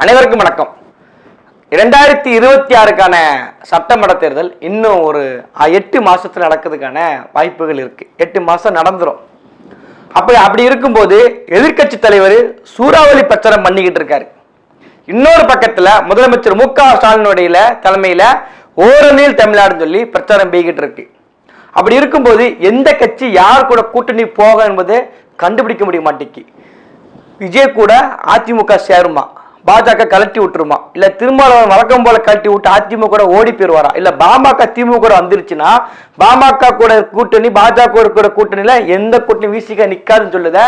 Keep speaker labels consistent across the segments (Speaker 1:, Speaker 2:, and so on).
Speaker 1: அனைவருக்கும் வணக்கம். 2026க்கான சட்டமன்ற தேர்தல் இன்னும் ஒரு 8 மாசத்துல நடக்கிறதுக்கான வாய்ப்புகள் இருக்கு. 8 மாசம் நடந்துரும். அப்படி இருக்கும்போது எதிர்கட்சி தலைவர் சூறாவளி பிரச்சாரம் பண்ணிக்கிட்டு இருக்காரு. இன்னொரு பக்கத்துல முதலமைச்சர் மு.க.ஸ்டாலினுடைய தலைமையில ஓரணியில் தமிழ்நாடுன்னு சொல்லி பிரச்சாரம் பெய்கிட்டு இருக்கு. அப்படி இருக்கும்போது எந்த கட்சி யார் கூட கூட்டணி போக என்பதை கண்டுபிடிக்க முடிய மாட்டேங்கி. விஜய் கூட அதிமுக சேருமா, பாஜக கலட்டி விட்டுருமா, இல்ல திருமாவளவன் வழக்கம் போல கலட்டி விட்டு அதிமுக கூட ஓடி போயிருவாரா, இல்ல பாமக திமுக கூட வந்துருச்சுன்னா பாமக கூட கூட்டணி பாஜக கூட கூட்டணியில எந்த கூட்டணி வீசிக்க நிக்காதுன்னு சொல்லுத.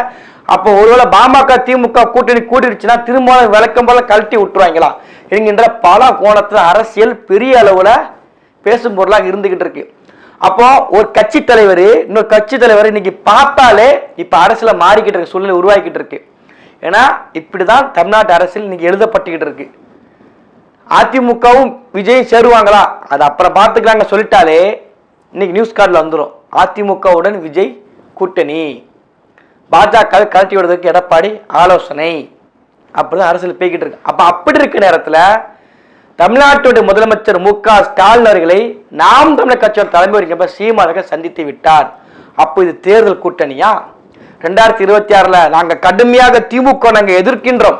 Speaker 1: அப்போ ஒருவேளை பாமக திமுக கூட்டணி கூட்டிருச்சுன்னா திருமாவளவன் வழக்கம் போல கலட்டி விட்டுருவாங்களா என்கின்ற பல கோணத்துல அரசியல் பெரிய அளவுல பேசும் பொருளாக இருந்துகிட்டு இருக்கு. அப்போ ஒரு கட்சி தலைவர் இன்னொரு கட்சி தலைவர் இன்னைக்கு பார்த்தாலே இப்ப அரசியல மாறிக்கிட்டு இருக்கு, சூழ்நிலை உருவாக்கிட்டு இருக்கு. ஏன்னா இப்படிதான் தமிழ்நாட்டு அரசியல் இன்னைக்கு எழுதப்பட்டுக்கிட்டு இருக்கு. அதிமுகவும் விஜய் சேருவாங்களா அது அப்புறம் பார்த்துக்கலாங்க சொல்லிட்டாலே இன்னைக்கு நியூஸ் கார்டில் வந்துடும். அதிமுகவுடன் விஜய் கூட்டணி, பாஜக கழட்டி விடுறதுக்கு எடப்பாடி ஆலோசனை, அப்படிதான் அரசியல் போய்கிட்டு இருக்கு. அப்படி இருக்க நேரத்தில் தமிழ்நாட்டுடைய முதலமைச்சர் மு.க.ஸ்டாலின் அவர்களை நாம் தமிழர் கட்சியோட தலைமை சீமானவர்கள் சந்தித்து விட்டார். அப்போ இது தேர்தல் கூட்டணியா? 2026 நாங்க கடுமையாக திமுக நாங்க எதிர்க்கின்றோம்,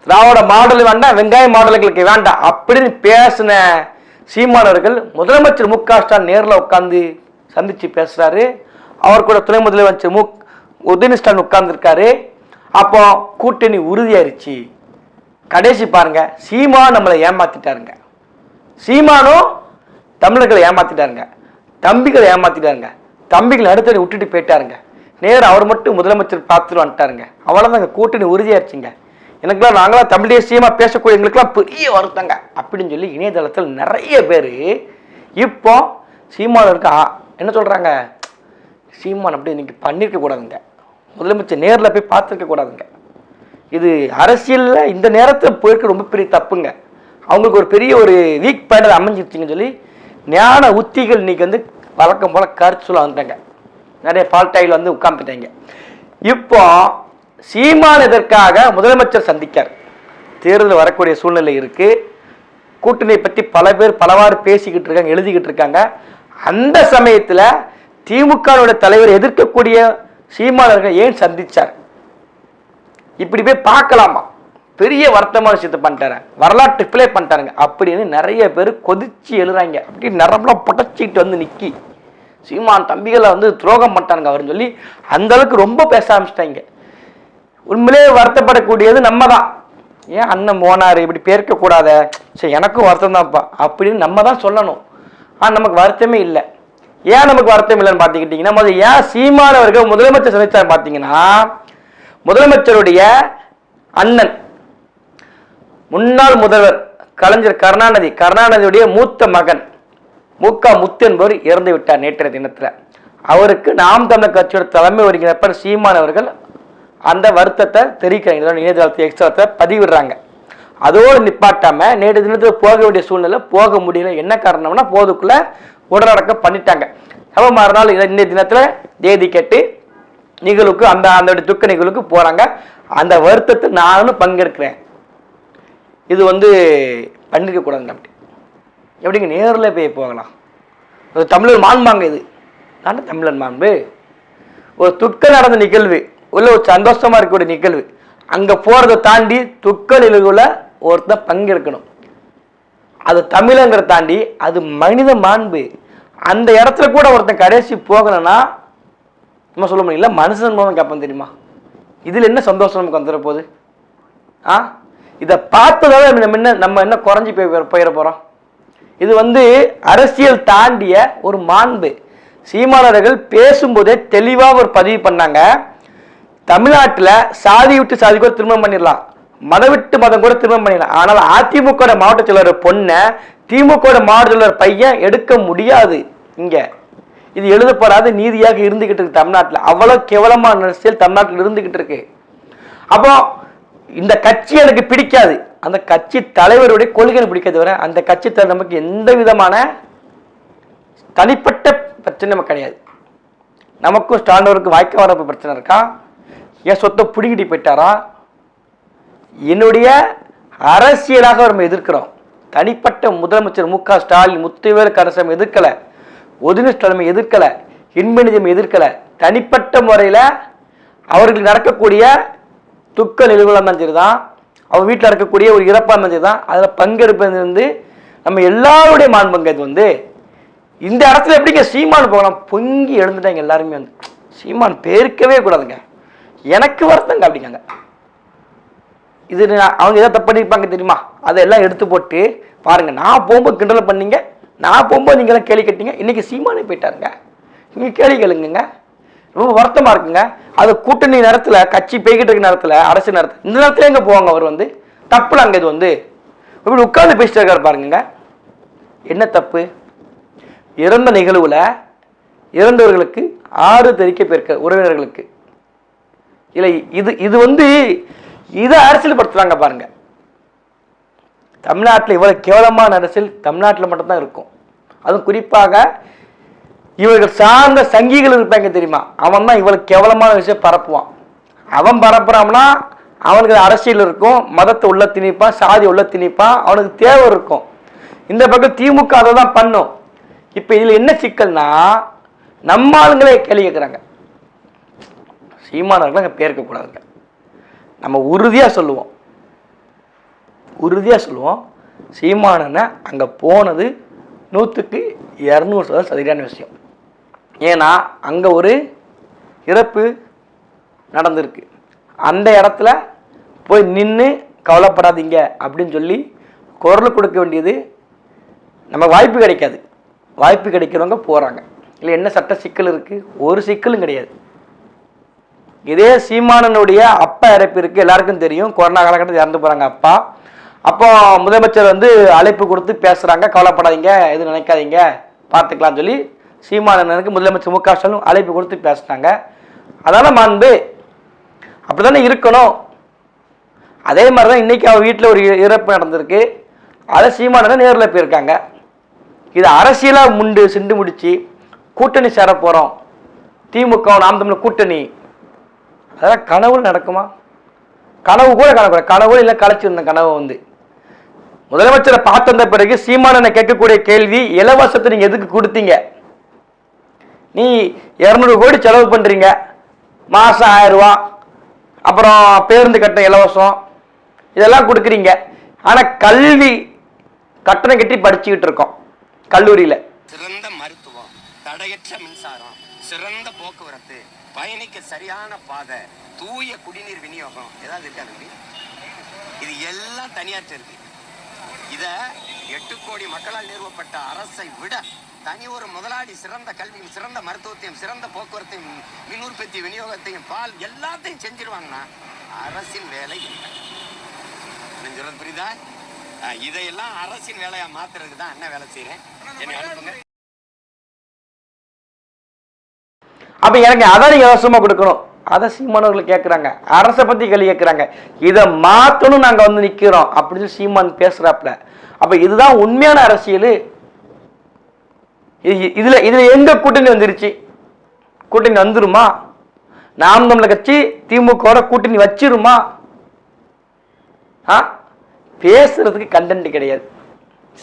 Speaker 1: திராவிட மாடல் வேண்டாம், வெங்காய மாடல்களுக்கு வேண்டாம் அப்படின்னு பேசின சீமானவர்கள் முதலமைச்சர் மு.க.ஸ்டாலின் நேரில் உட்கார்ந்து சந்திச்சு பேசுறாரு. அவர் கூட துணை முதலமைச்சர் உதயநிதி ஸ்டாலின் உட்கார்ந்து இருக்காரு. அப்போ கூட்டணி உறுதியாயிருச்சு. கடைசி பாருங்க, சீமான் நம்மளை ஏமாத்திட்டாருங்க, சீமானும் தமிழர்களை ஏமாத்திட்டாருங்க, தம்பிகளை ஏமாத்திட்டாருங்க, தம்பிகளை அடுத்தடி விட்டுட்டு போயிட்டாருங்க. நேரம் அவர் மட்டும் முதலமைச்சர் பார்த்துட்டு வந்துட்டாருங்க. அவ்வளோதாங்க, கூட்டணி உறுதியாச்சுங்க. எனக்குலாம் நாங்களாம் தமிழ் தேசியமாக பேசக்கூடிய எங்களுக்குலாம் பெரிய வருத்தங்க அப்படின்னு சொல்லி இணையதளத்தில் நிறைய பேர் இப்போ சீமானவருக்கு என்ன சொல்கிறாங்க, சீமான் அப்படி இன்னைக்கு பண்ணியிருக்க கூடாதுங்க, முதலமைச்சர் நேரில் போய் பார்த்துருக்க கூடாதுங்க. இது அரசியலில் இந்த நேரத்தில் போயிருக்க ரொம்ப பெரிய தப்புங்க. அவங்களுக்கு ஒரு பெரிய ஒரு வீக் பாயிண்ட் அமைஞ்சிருச்சுன்னு சொல்லி ஞான உத்திகள் இன்னைக்கு வந்து வழக்கம் போல் கருத்து சொல்ல வந்துட்டாங்க. நிறைய பால்டாயில் வந்து உட்கார்ந்துட்டாங்க. இப்போ சீமான் இதற்காக முதலமைச்சர் சந்திக்கார். தேர்தல் வரக்கூடிய சூழ்நிலை இருக்கு. கூட்டணியை பற்றி பல பேர் பலவாறு பேசிக்கிட்டு இருக்காங்க, எழுதிக்கிட்டு இருக்காங்க. அந்த சமயத்தில் திமுக தலைவர் எதிர்க்கக்கூடிய சீமானவர்கள் ஏன் சந்திச்சார், இப்படி போய் பார்க்கலாமா, பெரிய வருத்தமான விஷயத்தை பண்ணிட்டாரு, வரலாற்று பிளே பண்ணிட்டாருங்க அப்படின்னு நிறைய பேர் கொதிச்சு எழுறாங்க. அப்படி நரம்பெல்லாம் புடச்சிக்கிட்டு வந்து நிக்கி சீமான் தம்பிகளை வந்து துரோகம் பண்ணிட்டாங்க அவருன்னு சொல்லி அந்த அளவுக்கு ரொம்ப பேச ஆரம்பிச்சிட்டாங்க. உண்மையிலே வருத்தப்படக்கூடியது நம்ம தான். ஏன் அண்ணன் போனாரு, இப்படி பேர்க்க கூடாத, சரி எனக்கும் வருத்தம் தான்ப்பா அப்படின்னு நம்ம தான் சொல்லணும். நமக்கு வருத்தமே இல்லை. ஏன் நமக்கு வருத்தம் இல்லைன்னு பார்த்துக்கிட்டிங்கன்னா, முதல்ல ஏன் சீமானவர்கள் முதலமைச்சர் சந்திச்சார் பார்த்தீங்கன்னா, முதலமைச்சருடைய அண்ணன் முன்னாள் முதல்வர் கலைஞர் கருணாநிதியுடைய மூத்த மகன் மு.க. முத்து என்பவர் இறந்து விட்டார் நேற்றைய தினத்தில். அவருக்கு நாம் தமிழர் கட்சியோட தலைமை வருகிறப்ப சீமானவர்கள் அந்த வருத்தத்தை தெரிவிக்கிறாங்க, இணையதளத்தை எக்ஸ்ட்ரா பதிவிடுறாங்க. அதோடு நிப்பாட்டாம நேற்று தினத்தில் போக வேண்டிய சூழ்நிலை போக முடியல. என்ன காரணம்னா போதுக்குள்ள உடனடக்கம் பண்ணிட்டாங்க. அப்போ மறுநாள் இன்னைய தினத்துல தேதி கேட்டு நிகழ்வுக்கு அந்த துக்க நிகழ்வுக்கு போறாங்க. அந்த வருத்தத்தை நானும் பங்கெடுக்கிறேன். இது வந்து பண்ணிருக்க கூடாதுங்க. அப்படி எப்படிங்க நேரில் போய் போகலாம்? ஒரு தமிழர் மாண்பாங்க, இது நான் தமிழர் மாண்பு. ஒரு துக்க நடந்த நிகழ்வு உள்ள ஒரு சந்தோஷமா இருக்கக்கூடிய நிகழ்வு, அங்க போறதை தாண்டி துக்க நிகழ்வுல ஒருத்தர் பங்கெடுக்கணும். அது தமிழங்கிற தாண்டி அது மனித மாண்பு. அந்த இடத்துல கூட ஒருத்தன் கடைசி போகணும்னா நம்ம சொல்ல முடியல, மனுஷன் மூலம் கேட்போம் தெரியுமா, இதுல என்ன சந்தோஷம் நமக்கு வந்துட போகுது? இதை பார்த்ததால நம்ம என்ன குறைஞ்சி போயிட போறோம்? இது வந்து அரசியல் தாண்டிய ஒரு மாண்பு. சீமானவர்கள் பேசும்போதே தெளிவாக ஒரு பதிவு பண்ணாங்க. தமிழ்நாட்டில் சாதி விட்டு சாதி கூட திருமணம் பண்ணிடலாம், மதம் விட்டு மதம் கூட திருமணம் பண்ணிடலாம். ஆனால் அதிமுக மாவட்ட செயலர் பொண்ணை திமுக மாவட்ட செயலர் பையன் எடுக்க முடியாது. இங்க இது எழுதப்படாத நீதியாக இருந்துகிட்டு இருக்கு தமிழ்நாட்டில். அவ்வளவு கேவலமான அரசியல் தமிழ்நாட்டில் இருந்துகிட்டு இருக்கு. அப்போ இந்த கட்சி எனக்கு பிடிக்காது, அந்த கட்சி தலைவருடைய கொள்கை பிடிக்காது வர அந்த கட்சி தலைவர் நமக்கு எந்த விதமான தனிப்பட்ட பிரச்சனை நமக்கு கிடையாது. நமக்கும் ஸ்டாண்டவருக்கு வாய்க்க வரப்பு பிரச்சனை இருக்கா, ஏன் சொத்தை பிடிக்கிட்டு போயிட்டாரா, என்னுடைய அரசியலாக நம்ம எதிர்க்கிறோம். தனிப்பட்ட முதலமைச்சர் மு க ஸ்டாலின், முத்துவேல் கரசம் எதிர்க்கலை, ஒதுங்க தலைமை எதிர்க்கலை, இன்பநிதியம் எதிர்க்கலை. தனிப்பட்ட முறையில் அவர்களுக்கு நடக்கக்கூடிய துக்க நிகழ்வுலாம் சரி தான், அவர் வீட்டில் இருக்கக்கூடிய ஒரு இறப்பாக சரி தான், அதில் பங்கெடுப்பது வந்து நம்ம எல்லாருடைய மாண்புங்க. இது வந்து இந்த இடத்துல எப்படிங்க சீமான் போகலாம்? பொங்கி எழுந்துட்டாங்க எல்லாருமே. வந்து சீமான் பேருக்கவே கூடாதுங்க, எனக்கு வருத்தங்க அப்படிங்க. இது அவங்க எதாவது தப்பு பண்ணியிருப்பாங்க தெரியுமா? அதெல்லாம் எடுத்து போட்டு பாருங்க. நான் போகும்போது கிண்டல் பண்ணீங்க, நான் போகும்போது நீங்களாம் கேள்வி கேட்டீங்க. இன்னைக்கு சீமானே போயிட்டாருங்க, நீங்க கேள்வி கேளுங்க. ரொம்ப வருத்தமா இருக்குங்க. அது கூட்டணி நேரத்தில், கட்சி போய்கிட்டு இருக்க நேரத்தில், அரசு நேரத்தில், இந்த நேரத்தில் எங்க போவாங்க? அவர் வந்து தப்புல அங்கே இது வந்து இப்படி உட்கார்ந்து பேசிட்டு இருக்காரு பாருங்க. என்ன தப்பு? இறந்த நிகழ்வுல இறந்தவர்களுக்கு ஆறு தெரிவிக்க போயிருக்க உறவினர்களுக்கு இல்லை, இது இது வந்து இதை அரசியல் படுத்துறாங்க பாருங்க. தமிழ்நாட்டில் இவ்வளவு கேவலமான அரசியல் தமிழ்நாட்டில் மட்டும்தான் இருக்கும். அதுவும் குறிப்பாக இவர்கள் சார்ந்த சங்கிகள் இருப்பாங்க தெரியுமா, அவன் தான் இவ்வளவு கேவலமான விஷயம் பரப்புவான். அவன் பரப்புறான்னா அவனுக்கு அரசியல் இருக்கும், மதத்தை உள்ள திணிப்பான், சாதி உள்ள திணிப்பான், அவனுக்கு தேவை இருக்கும். இந்த பக்கம் திமுக அதை தான் பண்ணும். இப்ப இதுல என்ன சிக்கல்னா, நம்ம ஆளுங்களே கேள்வி கேட்கிறாங்க. சீமானவர்கள் அங்கே பேர்க்க கூடாதுங்க. நம்ம உறுதியாக சொல்லுவோம், சீமானனை அங்கே போனது 100க்கு 200% சரியான விஷயம். ஏன்னா அங்கே ஒரு இறப்பு நடந்திருக்கு. அந்த இடத்துல போய் நின்று கவலைப்படாதீங்க அப்படின்னு சொல்லி குரல் கொடுக்க வேண்டியது நம்ம வாய்ப்பு கிடைக்காது. வாய்ப்பு கிடைக்கிறவங்க போகிறாங்க. இல்லை என்ன சட்ட சிக்கல் இருக்குது? ஒரு சிக்கலும் கிடையாது. இதே சீமானனுடைய அப்பா இறப்பு இருக்கு, எல்லாருக்கும் தெரியும். கொரோனா காலகட்டத்தில் இறந்து போறாங்க அப்பா. அப்போ முதலமைச்சர் வந்து அழைப்பு கொடுத்து பேசுறாங்க, கவலைப்படாதீங்க, எதுவும் நினைக்காதீங்க, பார்த்துக்கலாம்னு சொல்லி சீமானனுக்கு முதலமைச்சர் மு க ஸ்டாலின் அழைப்பு கொடுத்து பேசுனாங்க. அதான மாண்பு, அப்படித்தானே இருக்கணும். அதே மாதிரி தான் இன்னைக்கு அவன் வீட்டில் ஒரு இறப்பு நடந்திருக்கு, அதை சீமானன் நேரில் போயிருக்காங்க. இது அரசியலாக சிண்டு முடிச்சு கூட்டணி சேர போறோம், திமுக நாம் தமிழர் கூட்டணி, அதெல்லாம் கனவு நடக்குமா? கனவு கூட கனவு இல்லை, கலைச்சிருந்த கனவு வந்து முதலமைச்சரை பார்த்து வந்த பிறகு சீமானனை கேட்கக்கூடிய கேள்வி, இலவசத்தை நீங்க எதுக்கு கொடுத்தீங்க? நீ 200 கோடி செலவு பண்றீங்க, மாசம் 1000 ரூபா, அப்புறம் பேருந்து கட்டணம் இலவசம், இதெல்லாம் கொடுக்குறீங்க. ஆனா கல்வி கட்டணம் கட்டி படிச்சுக்கிட்டு இருக்கோம் கல்லூரியில.
Speaker 2: சிறந்த மருத்துவம், தடையற்ற மின்சாரம், சிறந்த போக்குவரத்து, பயணிக்க சரியான பாதை, தூய குடிநீர் விநியோகம், ஏதாவது இருக்காது. இது எல்லாம் தனியாற்று இருக்கு. இத 8 கோடி மக்களால் நிறுவப்பட்ட அரசை விட தனி ஒரு முதலாளி சிறந்த கல்வியும், சிறந்த மருத்துவத்தையும், சிறந்த போக்குவரத்தையும், மின் உற்பத்தி விநியோகத்தையும், பால் எல்லாத்தையும் செஞ்சிருவாங்கன்னா அரசின் வேலை இல்லை. புரியுதா? இதையெல்லாம் அரசின் வேலையா மாத்துறதுக்கு தான் என்ன வேலை செய்யறேன். என்னை அனுப்புங்க.
Speaker 1: அப்ப எனக்கு அதான் நீங்க இலவசமா கொடுக்கணும், அதை சீமானவர்கள் கேட்கிறாங்க. அரசை பத்தி கேள்வி கேட்கிறாங்க. இதை மாத்தணும், நாங்க வந்து நிக்கிறோம் அப்படின்னு சீமான் பேசுறாப்ல. அப்ப இதுதான் உண்மையான அரசியல். இதுல இதுல எங்க கூட்டணி வந்துருச்சு? கூட்டணி வந்துருமா? நாம் தமிழர் கட்சி திமுக கூட்டணி வச்சிருமா? பேசுறதுக்கு கண்டென்ட் கிடையாது.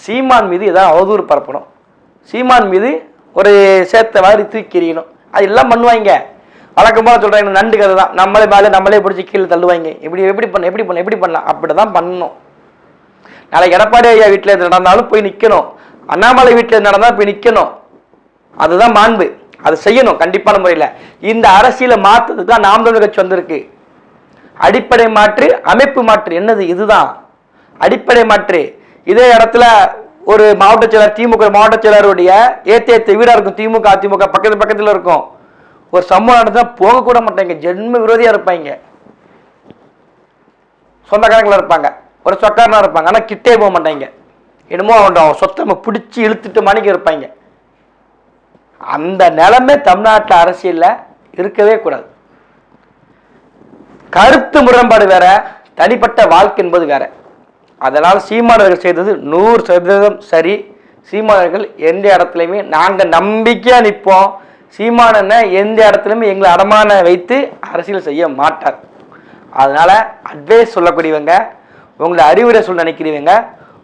Speaker 1: சீமான் மீது ஏதாவது அவதூறு பரப்பணும், சீமான் மீது ஒரு சேத்த வாரி தூக்கி எறியணும், அது எல்லாம் பண்ணுவாங்க. வழக்கமாக சொல்றாங்க, நண்டு கதை தான், நம்மளே மேலே நம்மளே பிடிச்சி கீழே தள்ளுவாங்க. எப்படி பண்ணலாம், அப்படிதான் பண்ணணும். நாளைக்கு எடப்பாடி ஐயா வீட்டில் எது நடந்தாலும் போய் நிற்கணும், அண்ணாமலை வீட்டில் நடந்தாலும் போய் நிற்கணும். அதுதான் மாண்பு, அதை செய்யணும் கண்டிப்பான முறையில். இந்த அரசியலை மாற்றுறதுக்கு தான் நாம் தமிழர் கட்சி வந்திருக்கு. அடிப்படை மாற்று, அமைப்பு மாற்று, என்னது இதுதான் அடிப்படை மாற்று. இதே இடத்துல ஒரு மாவட்ட செயலர், திமுக மாவட்ட செயலருடைய ஏத்த வீடா இருக்கும், திமுக அதிமுக பக்கத்துல இருக்கும். ஒரு சம்பவம் நடந்தா போக கூட மாட்டாங்க, ஜென்ம விரோதியா இருப்பாங்க, சொந்தக்காரங்களா இருப்பாங்க, ஒரு சொக்காரனா இருப்பாங்க, ஆனா கிட்டே போக மாட்டாங்க. என்னமோ அவன் சொத்தை பிடிச்சி இழுத்துட்டு மணிக்கு இருப்பாங்க. அந்த நிலைமை தமிழ்நாட்டு அரசியல்ல இருக்கவே கூடாது. கருத்து முரண்பாடு வேற, தனிப்பட்ட வாழ்க்கை என்பது வேற. அதனால் சீமானவர்கள் செய்தது 100% சரி. சீமானவர்கள் எந்த இடத்துலையுமே நாங்க நம்பிக்கையா நிற்போம். சீமானனை எந்த இடத்துலையுமே எங்களை அடமான வைத்து அரசியல் செய்ய மாட்டார். அதனால அட்வைஸ் சொல்லக்கூடியவங்க, உங்களை அறிவுரை சொல்ல நினைக்கிறீங்க,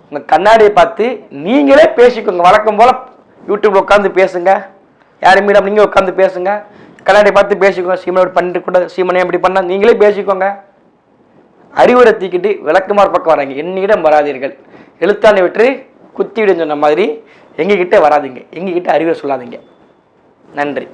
Speaker 1: உங்கள் கண்ணாடியை பார்த்து நீங்களே பேசிக்கோங்க. வழக்கம் போல் யூடியூப்ல உட்காந்து பேசுங்க, யாரும் மீடம் நீங்கள் உட்காந்து பேசுங்க, கண்ணாடியை பார்த்து பேசிக்கோங்க. சீமனை இப்படி பண்ணிட்டு கூட சீமனை இப்படி பண்ணால் நீங்களே பேசிக்கோங்க. அறிவுரை தூக்கிட்டு விளக்குமாறு பக்கம் வராங்க, என்னிடம் வராதீர்கள். எழுத்தாணி விட்டு குத்திவிடுன்னு சொன்ன மாதிரி எங்ககிட்ட வராதிங்க, எங்ககிட்ட அறிவுரை சொல்லாதீங்க. நன்றி.